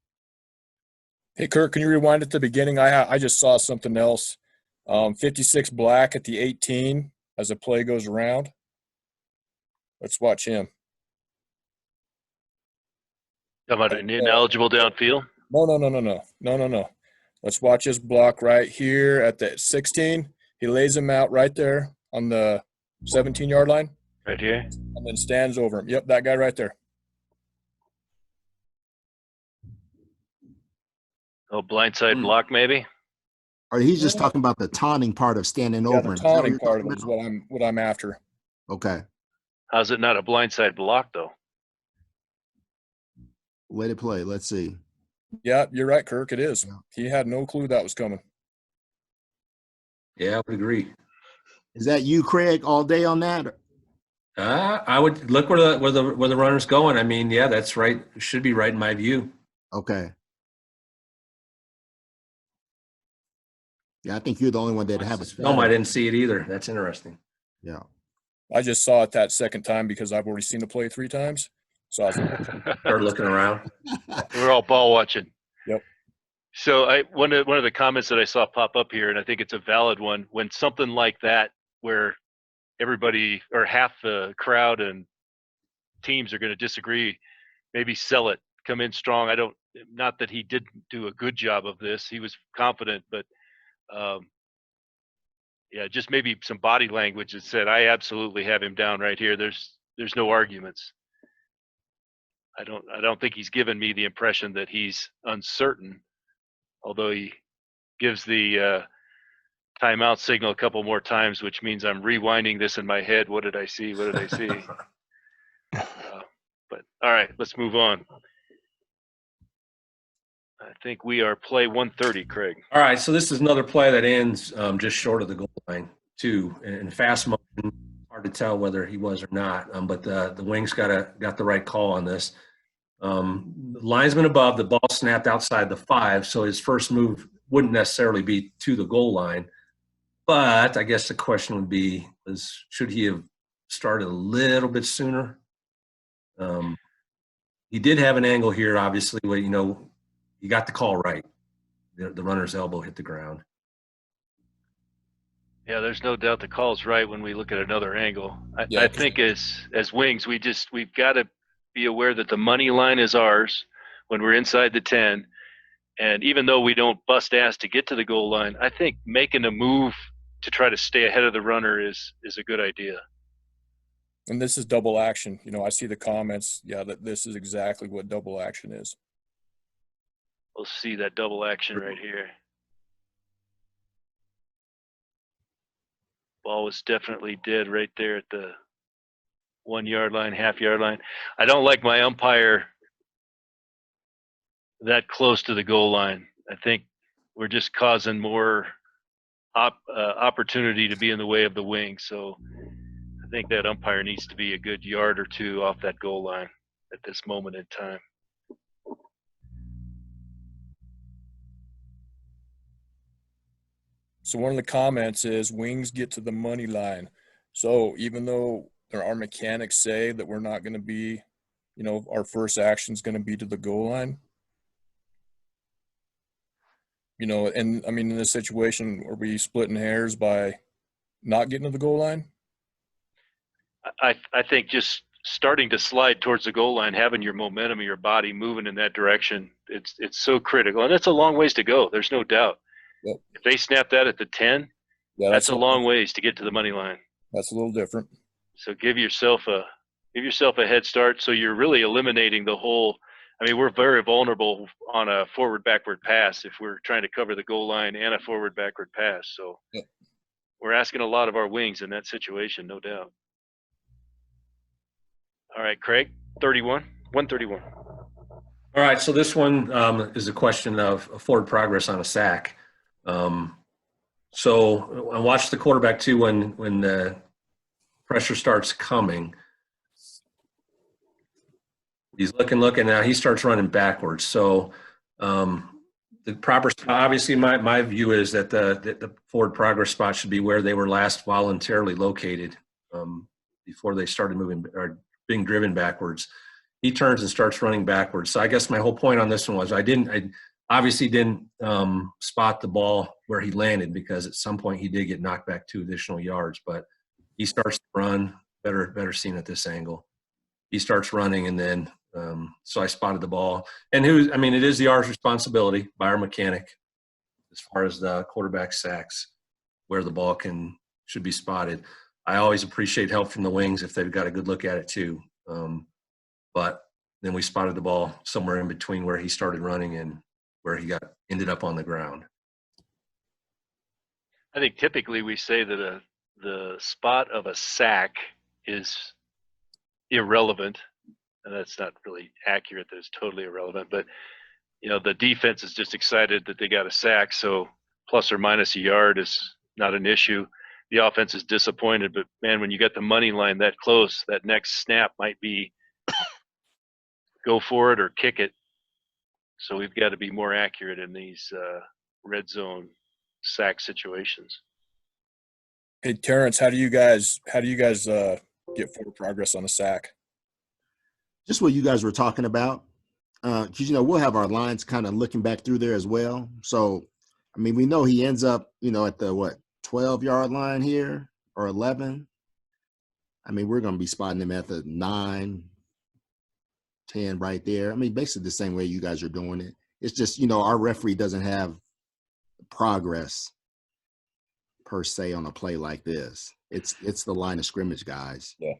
Speaker 4: Hey, Kurt, can you rewind at the beginning? I just saw something else. 56 black at the 18 as the play goes around. Let's watch him.
Speaker 1: Talking about an ineligible downfield?
Speaker 4: No. Let's watch his block right here at the 16. He lays him out right there on the 17-yard line.
Speaker 1: Right here?
Speaker 4: And then stands over him. Yep, that guy right there.
Speaker 1: Oh, blindside block maybe?
Speaker 3: Or he's just talking about the taunting part of standing over.
Speaker 4: The taunting part of it is what I'm after.
Speaker 3: Okay.
Speaker 1: How's it not a blindside block though?
Speaker 3: Let it play. Let's see.
Speaker 4: Yeah, you're right, Kirk. It is. He had no clue that was coming.
Speaker 2: Yeah, I would agree.
Speaker 3: Is that you, Craig, all day on that?
Speaker 2: I would look where the runner's going. I mean, yeah, that's right. It should be right in my view.
Speaker 3: Okay. Yeah, I think you're the only one that have a.
Speaker 2: No, I didn't see it either. That's interesting.
Speaker 3: Yeah.
Speaker 4: I just saw it that second time because I've already seen the play 3 times. So I was
Speaker 2: Started looking around.
Speaker 1: We're all ball watching.
Speaker 4: Yep.
Speaker 1: So one of the comments that I saw pop up here, and I think it's a valid one, when something like that, where everybody or half the crowd and teams are going to disagree, maybe sell it, come in strong. Not that he didn't do a good job of this. He was confident, but yeah, just maybe some body language that said, I absolutely have him down right here. There's no arguments. I don't think he's given me the impression that he's uncertain, although he gives the timeout signal a couple more times, which means I'm rewinding this in my head. What did I see? What did I see? But all right, let's move on. think we are play 130, Craig.
Speaker 2: All right, so this is another play that ends just short of the goal line, too. In fast motion, hard to tell whether he was or not, but the wings got the right call on this. The linesman above, the ball snapped outside the 5, so his first move wouldn't necessarily be to the goal line. But I guess the question would be, should he have started a little bit sooner? He did have an angle here, obviously, where, he got the call right. The runner's elbow hit the ground.
Speaker 1: Yeah, there's no doubt the call's right when we look at another angle.
Speaker 4: Yeah.
Speaker 1: I think as wings, we've got to be aware that the money line is ours when we're inside the 10. And even though we don't bust ass to get to the goal line, I think making a move to try to stay ahead of the runner is a good idea.
Speaker 4: And this is double action. I see the comments. Yeah, that this is exactly what double action is.
Speaker 1: We'll see that double action right here. Ball was definitely dead right there at the 1 yard line, half yard line. I don't like my umpire that close to the goal line. I think we're just causing more opportunity to be in the way of the wing. So I think that umpire needs to be a good yard or two off that goal line at this moment in time.
Speaker 4: So one of the comments is wings get to the money line. So even though our mechanics say that we're not going to be, our first action is going to be to the goal line, and I mean, in this situation, are we splitting hairs by not getting to the goal line?
Speaker 1: I think just starting to slide towards the goal line, having your momentum of your body moving in that direction, it's so critical. And it's a long ways to go. There's no doubt.
Speaker 4: Yep.
Speaker 1: If they snap that at the 10,
Speaker 4: Yeah,
Speaker 1: that's a long ways to get to the money line.
Speaker 4: That's a little different.
Speaker 1: So give yourself a head start. So you're really eliminating the whole. I mean, we're very vulnerable on a forward-backward pass if we're trying to cover the goal line and a forward-backward pass. So
Speaker 4: Yep.
Speaker 1: We're asking a lot of our wings in that situation, no doubt. All right, Craig, 131.
Speaker 2: All right, so this one is a question of forward progress on a sack. So I watched the quarterback too when the pressure starts coming. He's looking. Now he starts running backwards. So the proper spot, obviously, my view is that the forward progress spot should be where they were last voluntarily located before they started moving or being driven backwards. He turns and starts running backwards. So I guess my whole point on this one was I obviously didn't spot the ball where he landed because at some point he did get knocked back 2 additional yards. But he starts to run. Better seen at this angle. He starts running, and then so I spotted the ball. And it is the R's responsibility by our mechanic as far as the quarterback sacks where the ball should be spotted. I always appreciate help from the wings if they've got a good look at it too. But then we spotted the ball somewhere in between where he started running and where he ended up on the ground.
Speaker 1: I think typically we say that the spot of a sack is irrelevant, and that's not really accurate that it's totally irrelevant, but the defense is just excited that they got a sack, so plus or minus a yard is not an issue. The offense is disappointed, but man, when you get the money line that close, that next snap might be go for it or kick it. So we've got to be more accurate in these red zone sack situations.
Speaker 4: Hey, Terrence, how do you guys get forward progress on a sack?
Speaker 3: Just what you guys were talking about, because we'll have our lines kind of looking back through there as well. So, I mean, we know he ends up, at the 12-yard line here or 11. I mean, we're going to be spotting him at the 9, 10 right there. I mean, basically the same way you guys are doing it. It's just, our referee doesn't have progress per se on a play like this. It's the line of scrimmage, guys.
Speaker 4: Yeah.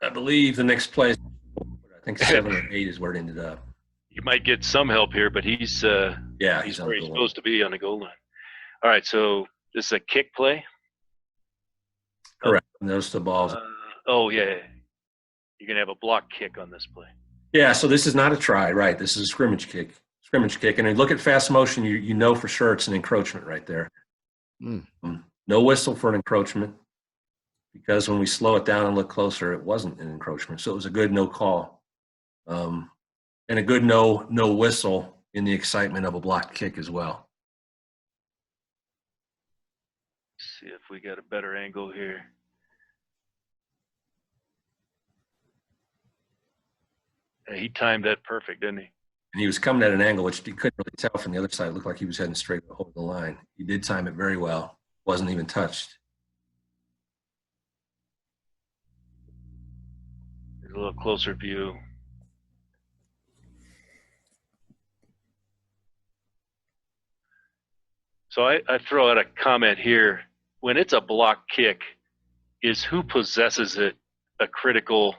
Speaker 2: I believe the next play, I think 7 or 8 is where it ended up.
Speaker 1: You might get some help here, but he's
Speaker 2: he's
Speaker 1: where he's
Speaker 2: on the goal
Speaker 1: supposed to be on the goal line. All right, so this is a kick play.
Speaker 2: Correct. Notice the balls.
Speaker 1: Yeah. You're gonna have a block kick on this play.
Speaker 2: Yeah, so this is not a try, right? This is a scrimmage scrimmage kick. And you look at fast motion, you know for sure it's an encroachment right there.
Speaker 3: Mm.
Speaker 2: No whistle for an encroachment, because when we slow it down and look closer, it wasn't an encroachment. So it was a good no call, and a good no whistle in the excitement of a blocked kick as well.
Speaker 1: See if we got a better angle here. Yeah, he timed that perfect, didn't he?
Speaker 2: And he was coming at an angle which you couldn't really tell from the other side. It looked like he was heading straight over the line. He did time it very well. Wasn't even touched.
Speaker 1: Here's a little closer view. So I throw out a comment here. When it's a block kick, is who possesses it a critical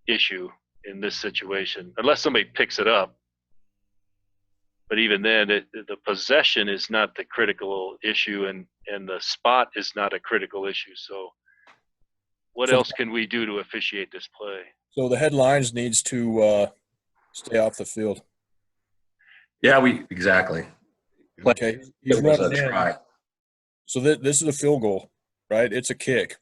Speaker 1: issue in this situation? Unless somebody picks it up. But even then, the possession is not the critical issue, and the spot is not a critical issue. So what else can we do to officiate this play?
Speaker 4: So the headlines needs to stay off the field.
Speaker 2: Yeah, exactly.
Speaker 4: Okay, he's
Speaker 2: It was a
Speaker 4: running in.
Speaker 2: try.
Speaker 4: So this is a field goal, right? It's a kick.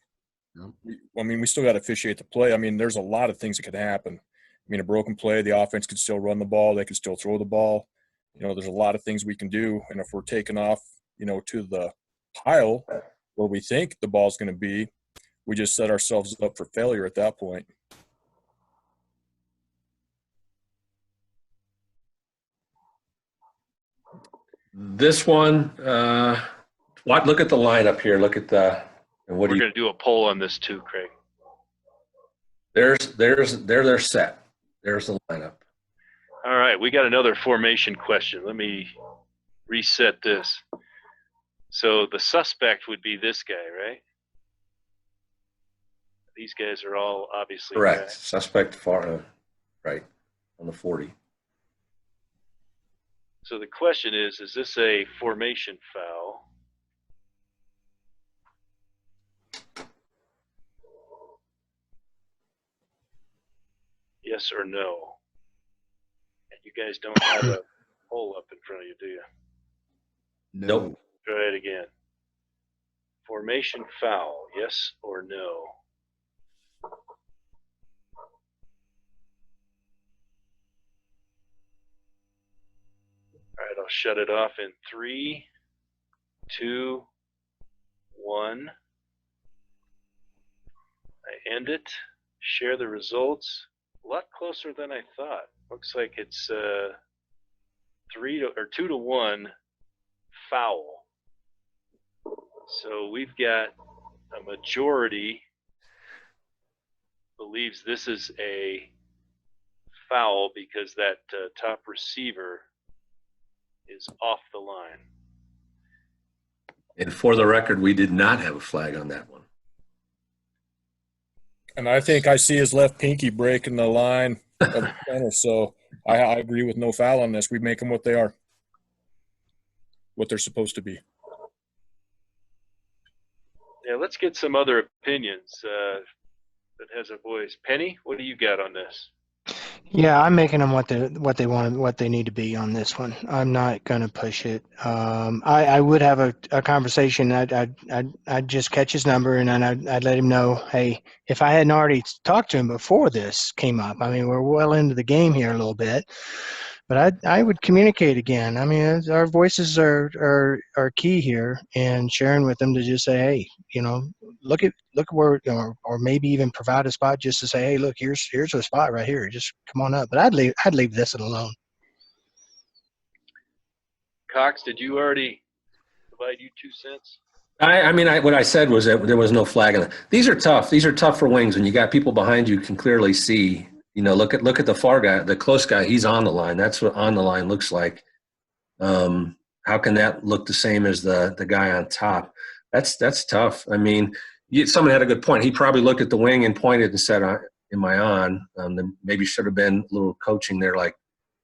Speaker 3: Yep.
Speaker 4: I mean, we still got to officiate the play. I mean, there's a lot of things that could happen. I mean, a broken play, the offense could still run the ball. They could still throw the ball. You know, there's a lot of things we can do. And if we're taking off, you know, to the pile where we think the ball's going to be, we just set ourselves up for failure at that point.
Speaker 2: This one, look at the lineup here. Look at the, and what
Speaker 1: We're
Speaker 2: do you,
Speaker 1: going to do a poll on this too, Craig.
Speaker 2: they're set. There's the lineup.
Speaker 1: All right, we got another formation question. Let me reset this. So the suspect would be this guy, right? These guys are all obviously
Speaker 2: Correct.
Speaker 1: back.
Speaker 2: Suspect far, right, on the 40.
Speaker 1: So the question is this a formation foul? Yes or no? And you guys don't have a poll up in front of you, do you?
Speaker 3: No.
Speaker 2: Nope.
Speaker 1: Try it again. Formation foul, yes or no? All right, I'll shut it off in 3, 2, 1. I end it. Share the results. A lot closer than I thought. Looks like it's 2 to 1 foul. So we've got a majority believes this is a foul because that top receiver is off the line.
Speaker 2: And for the record, we did not have a flag on that one.
Speaker 4: And I think I see his left pinky breaking the line of the center. So I agree with no foul on this. We make them what they are, what they're supposed to be.
Speaker 1: Yeah, let's get some other opinions that has a voice. Penny, what do you got on this?
Speaker 5: Yeah, I'm making them what they want, what they need to be on this one. I'm not going to push it. I would have a conversation. I'd just catch his number and then I'd let him know, hey, if I hadn't already talked to him before this came up. I mean, we're well into the game here a little bit, but I would communicate again. I mean, our voices are key here, and sharing with them to just say, hey, you know, look at where, or maybe even provide a spot just to say, hey, look, here's a spot right here. Just come on up. But I'd leave this alone.
Speaker 1: Cox, did you already provide you 2 cents?
Speaker 2: I mean, what I said was that there was no flag on it. These are tough. These are tough for wings when you got people behind you can clearly see. You know, look at the far guy, the close guy. He's on the line. That's what on the line looks like. How can that look the same as the guy on top? That's tough. I mean, someone had a good point. He probably looked at the wing and pointed and said, "Am I on?" Then maybe should have been a little coaching there, like,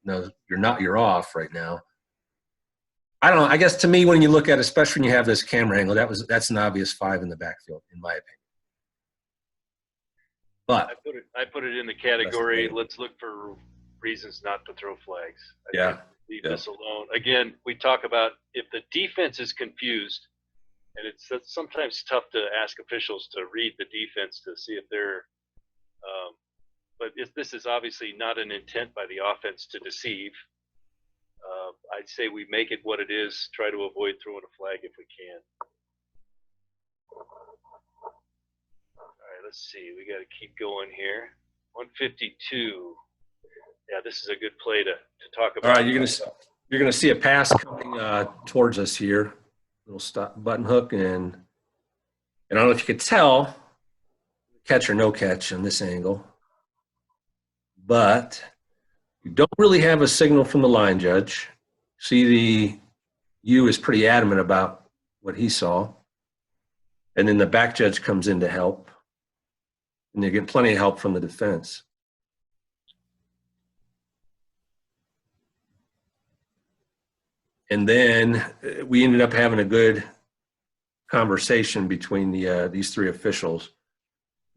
Speaker 2: "No, you're not. You're off right now." I don't know. I guess to me, when you look at it, especially when you have this camera angle, that's an obvious 5 in the backfield, in my opinion. But
Speaker 1: I put it in the category. Let's look for reasons not to throw flags.
Speaker 2: yeah,
Speaker 1: leave
Speaker 2: Yeah.
Speaker 1: this alone. Again, we talk about if the defense is confused, and it's sometimes tough to ask officials to read the defense to see if they're but this is obviously not an intent by the offense to deceive. I'd say we make it what it is, try to avoid throwing a flag if we can. All right, let's see. We got to keep going here. 152. Yeah, this is a good play to talk
Speaker 2: All
Speaker 1: about.
Speaker 2: right, you're gonna see a pass coming towards us here. Little stop button hook, and I don't know if you could tell, catch or no catch on this angle, but you don't really have a signal from the line judge. See, the U is pretty adamant about what he saw, and then the back judge comes in to help, and you get plenty of help from the defense. And then we ended up having a good conversation between these three officials.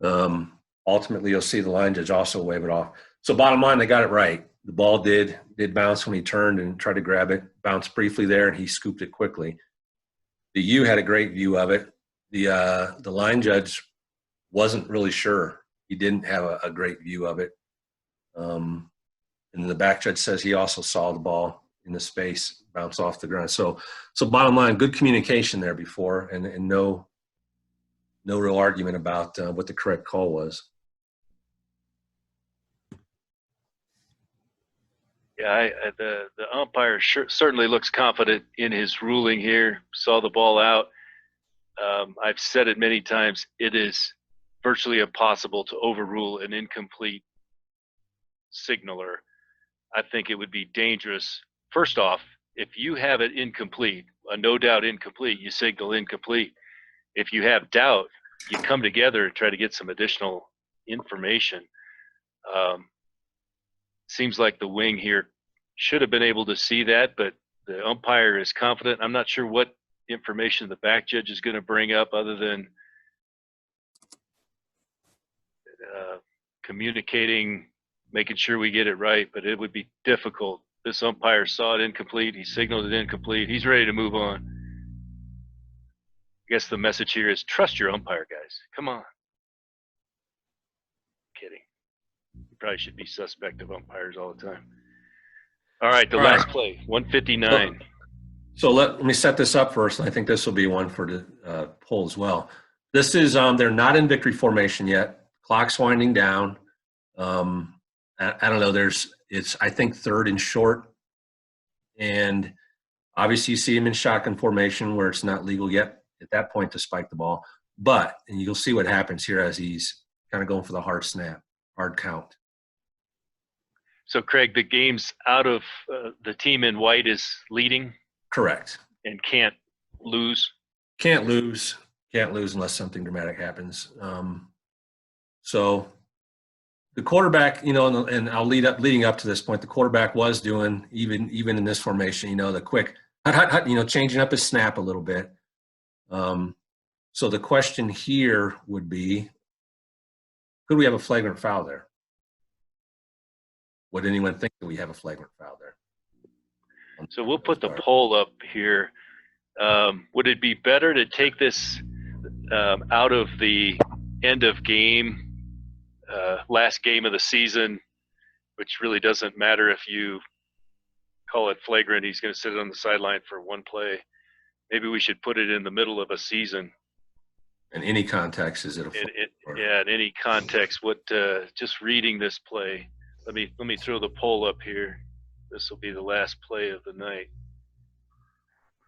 Speaker 2: Ultimately, you'll see the line judge also wave it off. So bottom line, they got it right. The ball did bounce when he turned and tried to grab it, bounced briefly there, and he scooped it quickly. The U had a great view of it. The line judge wasn't really sure. He didn't have a great view of it. And the back judge says he also saw the ball in the space bounce off the ground. So bottom line, good communication there before, and no real argument about what the correct call was.
Speaker 1: Yeah, the umpire certainly looks confident in his ruling here. Saw the ball out. I've said it many times. It is virtually impossible to overrule an incomplete signaler. I think it would be dangerous. First off, if you have it incomplete, a no doubt incomplete, you signal incomplete. If you have doubt, you come together and try to get some additional information. Seems like the wing here should have been able to see that, but the umpire is confident. I'm not sure what information the back judge is going to bring up other than communicating, making sure we get it right, but it would be difficult. This umpire saw it incomplete. He signaled it incomplete. He's ready to move on. I guess the message here is trust your umpire, guys. Come on. Kidding. You probably should be suspect of umpires all the time. All right, the last play, 159.
Speaker 2: So let me set this up first. I think this will be one for the poll as well. This is they're not in victory formation yet. Clock's winding down. I don't know. It's I think third and short, and obviously you see him in shotgun formation where it's not legal yet at that point to spike the ball. And you'll see what happens here as he's kind of going for the hard snap, hard count.
Speaker 1: So, Craig, the game's out of the team in white is leading?
Speaker 2: Correct.
Speaker 1: And can't lose?
Speaker 2: Can't lose unless something dramatic happens. So the quarterback, and I'll leading up to this point, the quarterback was doing, even in this formation, the quick, changing up his snap a little bit. So the question here would be, could we have a flagrant foul there? Would anyone think that we have a flagrant foul there?
Speaker 1: So we'll put the poll up here. Would it be better to take this out of the end of game, last game of the season, which really doesn't matter if you call it flagrant, he's going to sit on the sideline for one play. Maybe we should put it in the middle of a season.
Speaker 2: In any context, is it a
Speaker 1: yeah, in any context. What just reading this play, let me throw the poll up here. This will be the last play of the night.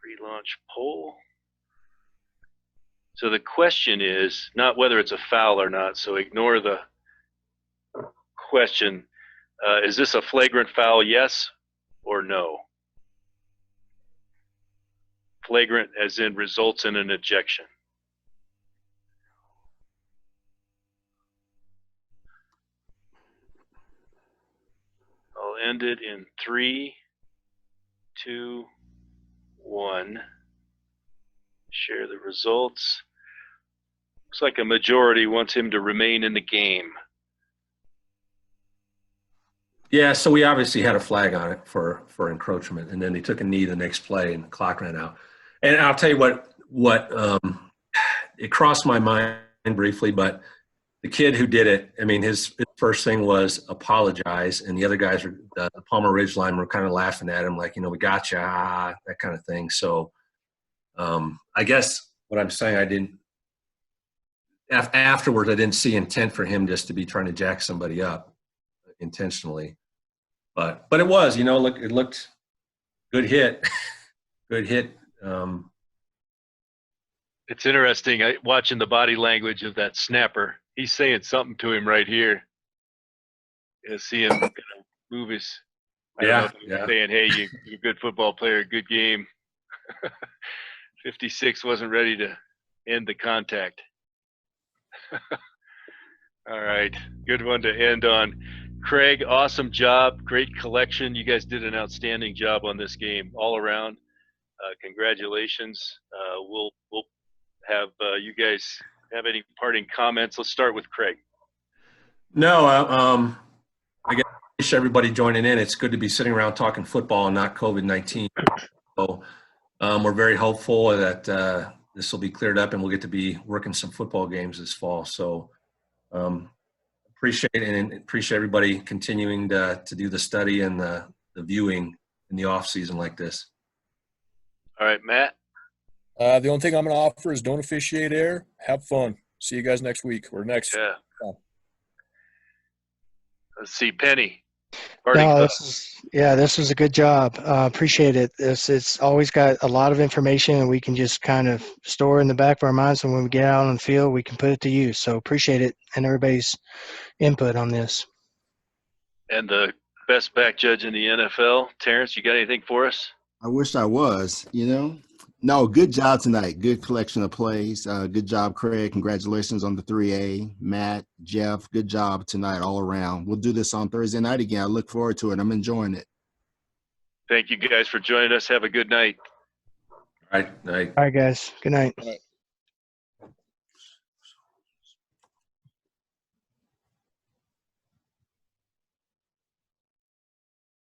Speaker 1: Pre-launch poll. So the question is not whether it's a foul or not, so ignore the question. Is this a flagrant foul, yes or no? Flagrant as in results in an ejection. I'll end it in 3, 2, 1. Share the results. Looks like a majority wants him to remain in the game.
Speaker 2: Yeah, so we obviously had a flag on it for encroachment, and then they took a knee the next play, and the clock ran out. And I'll tell you what it crossed my mind briefly, but the kid who did it, I mean, his first thing was apologize, and the other guys, the Palmer Ridge line, were kind of laughing at him, like, we got you, that kind of thing. So I guess what I'm saying, I didn't afterwards, I didn't see intent for him just to be trying to jack somebody up intentionally. But it was, look, it looked good hit, good hit.
Speaker 1: It's interesting watching the body language of that snapper. He's saying something to him right here. You see him kind of move his. I don't know if he's saying, "Hey, you're a good football player, good game." 56 wasn't ready to end the contact. All right, good one to end on. Craig, awesome job, great collection. You guys did an outstanding job on this game all around. Congratulations. We'll have you guys have any parting comments. Let's start with Craig.
Speaker 2: No, I guess I wish everybody joining in. It's good to be sitting around talking football and not COVID-19. So we're very hopeful that this will be cleared up and we'll get to be working some football games this fall. So appreciate it, and appreciate everybody continuing to do the study and the viewing in the off season like this.
Speaker 1: All right, Matt.
Speaker 4: The only thing I'm going to offer is don't officiate air. Have fun. See you guys next week or next.
Speaker 1: Yeah. Let's see, Penny.
Speaker 5: No, this was a good job. Appreciate it. It's always got a lot of information, and we can just kind of store in the back of our minds, and when we get out on the field, we can put it to use. So appreciate it and everybody's input on this.
Speaker 1: And the best back judge in the NFL, Terrence, you got anything for us?
Speaker 3: I wish I was, No, good job tonight. Good collection of plays. Good job, Craig. Congratulations on the 3A. Matt, Jeff, good job tonight all around. We'll do this on Thursday night again. I look forward to it. I'm enjoying it.
Speaker 1: Thank you guys for joining us. Have a good night.
Speaker 2: All right, night.
Speaker 5: All right, guys. Good night.
Speaker 4: All right.